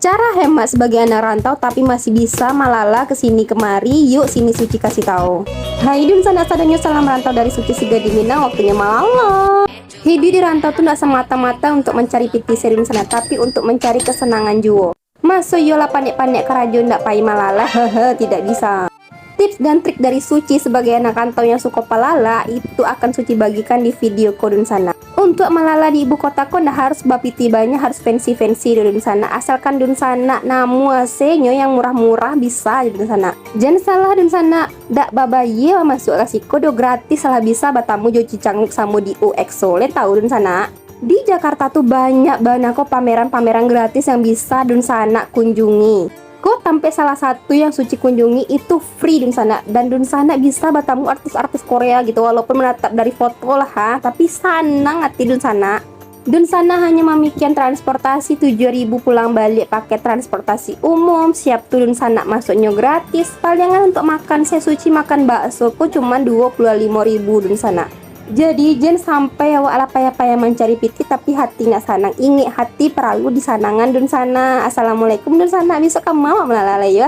Cara hemat sebagai anak rantau tapi masih bisa Malala kesini kemari. Yuk sini Suci kasih tahu. Hai dun sana sadanya salam rantau dari Suci Siga di Minang. Waktunya Malala. Hidup di rantau tuh gak semata-mata untuk mencari piti serin sana, tapi untuk mencari kesenangan juga. Masuk yola panik-panik kerajo ndak pai Malala. Hehe, tidak bisa. Tips dan trik dari Suci sebagai anak rantau yang suka palala itu akan Suci bagikan di video kodun sana. Untuk Malala di ibu kota kok ndak harus bapiti banyak, harus fancy dun sana. Asalkan dun sana namu asenyo yang murah-murah bisa dun sana. Jangan salah dun sana ndak babaye masuk kasih kode gratis salah bisa batamu jo cicanguk samu di UXO le tahu dun sana. Di Jakarta tuh banyak banget kok pameran-pameran gratis yang bisa dun sana kunjungi. Kok sampai salah satu yang Suci kunjungi itu free dun sana, dan dun sana bisa bertemu artis-artis Korea gitu, walaupun menatap dari foto lah tapi senang hati dun sana. Dun sana hanya memikirkan transportasi 7.000 pulang balik pakai transportasi umum, siap tuh dun sana masuknya gratis. Palingan untuk makan saya Suci makan bakso kok cuma 25.000 dun sana. Jadi jangan sampai ala payah-payah mencari piti tapi hati nggak sanang. Ingat hati perlu disanangan dun sana. Assalamualaikum dun sana. Bisa kamu mau melalui